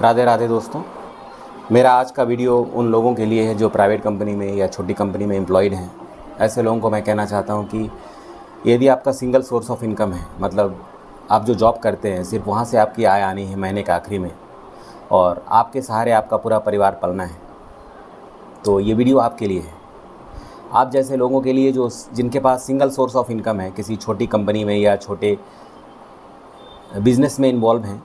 राधे राधे दोस्तों। मेरा आज का वीडियो उन लोगों के लिए है जो प्राइवेट कंपनी में या छोटी कंपनी में एम्प्लॉयड हैं। ऐसे लोगों को मैं कहना चाहता हूं कि यदि आपका सिंगल सोर्स ऑफ इनकम है, मतलब आप जो जॉब करते हैं सिर्फ वहां से आपकी आय आनी है महीने के आखिरी में, और आपके सहारे आपका पूरा परिवार पलना है, तो ये वीडियो आपके लिए है। आप जैसे लोगों के लिए जो जिनके पास सिंगल सोर्स ऑफ इनकम है, किसी छोटी कंपनी में या छोटे बिज़नेस में इन्वॉल्व हैं,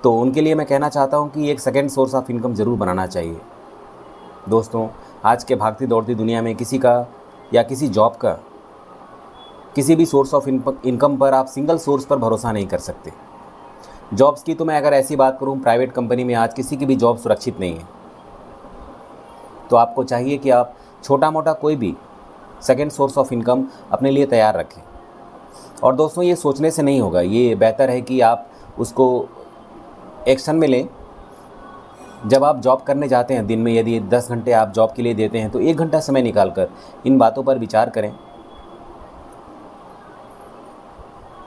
तो उनके लिए मैं कहना चाहता हूं कि एक सेकंड सोर्स ऑफ इनकम ज़रूर बनाना चाहिए। दोस्तों, आज के भागती दौड़ती दुनिया में किसी का या किसी जॉब का, किसी भी सोर्स ऑफ इनकम पर आप सिंगल सोर्स पर भरोसा नहीं कर सकते। जॉब्स की तो मैं अगर ऐसी बात करूं, प्राइवेट कंपनी में आज किसी की भी जॉब सुरक्षित नहीं है। तो आपको चाहिए कि आप छोटा मोटा कोई भी सेकंड सोर्स ऑफ इनकम अपने लिए तैयार रखें। और दोस्तों, ये सोचने से नहीं होगा, ये बेहतर है कि आप उसको एक्शन में लें। जब आप जॉब करने जाते हैं, दिन में यदि 10 घंटे आप जॉब के लिए देते हैं, तो 1 घंटा समय निकालकर इन बातों पर विचार करें,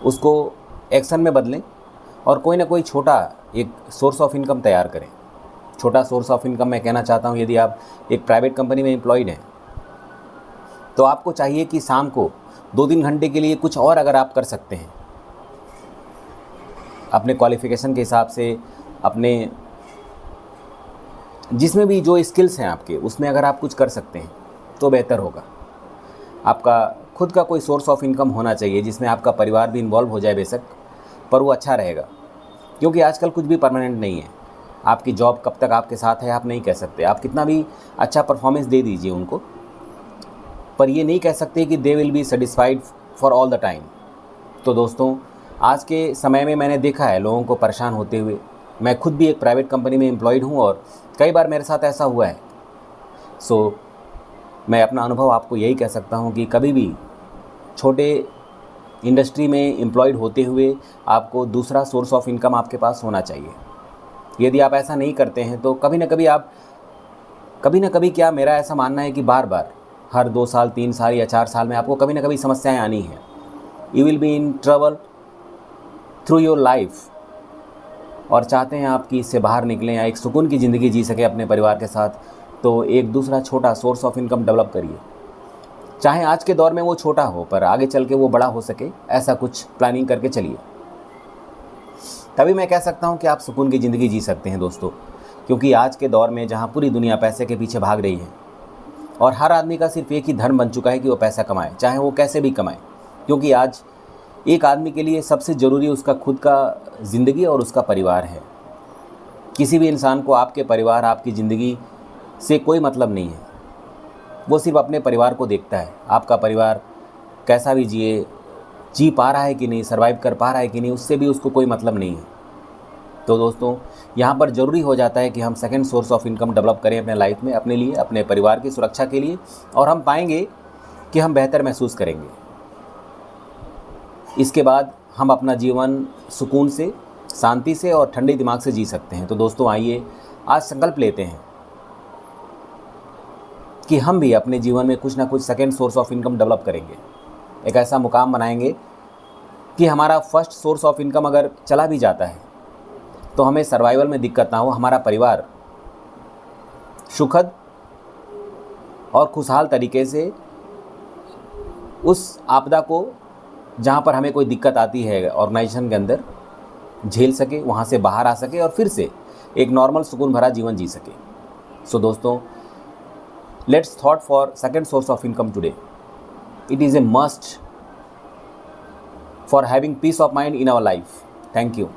उसको एक्शन में बदलें और कोई ना कोई छोटा एक सोर्स ऑफ इनकम तैयार करें। छोटा सोर्स ऑफ इनकम मैं कहना चाहता हूँ, यदि आप एक प्राइवेट कंपनी में एम्प्लॉयड हैं, तो आपको चाहिए कि शाम को 2-3 घंटे के लिए कुछ और अगर आप कर सकते हैं, अपने क्वालिफ़िकेशन के हिसाब से, अपने जिसमें भी जो स्किल्स हैं आपके, उसमें अगर आप कुछ कर सकते हैं तो बेहतर होगा। आपका खुद का कोई सोर्स ऑफ इनकम होना चाहिए जिसमें आपका परिवार भी इन्वॉल्व हो जाए बेशक, पर वो अच्छा रहेगा। क्योंकि आजकल कुछ भी परमानेंट नहीं है। आपकी जॉब कब तक आपके साथ है आप नहीं कह सकते। आप कितना भी अच्छा परफॉर्मेंस दे दीजिए उनको, पर ये नहीं कह सकते कि they will be satisfied for all the time. तो दोस्तों, आज के समय में मैंने देखा है लोगों को परेशान होते हुए। मैं खुद भी एक प्राइवेट कंपनी में एम्प्लॉयड हूँ और कई बार मेरे साथ ऐसा हुआ है। सो मैं अपना अनुभव आपको यही कह सकता हूँ कि कभी भी छोटे इंडस्ट्री में एम्प्लॉयड होते हुए आपको दूसरा सोर्स ऑफ इनकम आपके पास होना चाहिए। यदि आप ऐसा नहीं करते हैं तो कभी ना कभी क्या, मेरा ऐसा मानना है कि बार बार हर 2 साल 3 साल या 4 साल में आपको कभी ना कभी समस्याएं आनी हैं। You will be in trouble through your life, और चाहते हैं आप कि इससे बाहर निकलें या एक सुकून की ज़िंदगी जी सके अपने परिवार के साथ, तो एक दूसरा छोटा सोर्स ऑफ इनकम डेवलप करिए। चाहे आज के दौर में वो छोटा हो, पर आगे चल के वो बड़ा हो सके, ऐसा कुछ प्लानिंग करके चलिए। तभी मैं कह सकता हूँ कि आप सुकून की ज़िंदगी जी सकते हैं दोस्तों। क्योंकि आज के दौर में जहाँ पूरी दुनिया पैसे के पीछे भाग रही है, और हर आदमी का सिर्फ एक ही धर्म बन चुका है कि वो पैसा कमाए, चाहे वो कैसे भी कमाए। क्योंकि आज एक आदमी के लिए सबसे ज़रूरी उसका खुद का ज़िंदगी और उसका परिवार है। किसी भी इंसान को आपके परिवार, आपकी ज़िंदगी से कोई मतलब नहीं है। वो सिर्फ अपने परिवार को देखता है। आपका परिवार कैसा भी जी पा रहा है कि नहीं, सर्वाइव कर पा रहा है कि नहीं, उससे भी उसको कोई मतलब नहीं है। तो दोस्तों, यहाँ पर ज़रूरी हो जाता है कि हम second source of income develop करें अपने लाइफ में, अपने लिए, अपने परिवार की सुरक्षा के लिए, और हम पाएंगे कि हम बेहतर महसूस करेंगे। इसके बाद हम अपना जीवन सुकून से, शांति से और ठंडे दिमाग से जी सकते हैं। तो दोस्तों, आइए आज संकल्प लेते हैं कि हम भी अपने जीवन में कुछ ना कुछ second source of income develop करेंगे। एक ऐसा मुकाम बनाएंगे कि हमारा फर्स्ट सोर्स ऑफ इनकम अगर चला भी जाता है तो हमें सर्वाइवल में दिक्कत ना हो, हमारा परिवार सुखद और खुशहाल तरीके से उस आपदा को, जहाँ पर हमें कोई दिक्कत आती है ऑर्गेनाइजेशन के अंदर, झेल सके, वहाँ से बाहर आ सके और फिर से एक नॉर्मल सुकून भरा जीवन जी सके। सो दोस्तों, let's thought for second source of income today. It is a must for having peace of mind in our life. Thank you.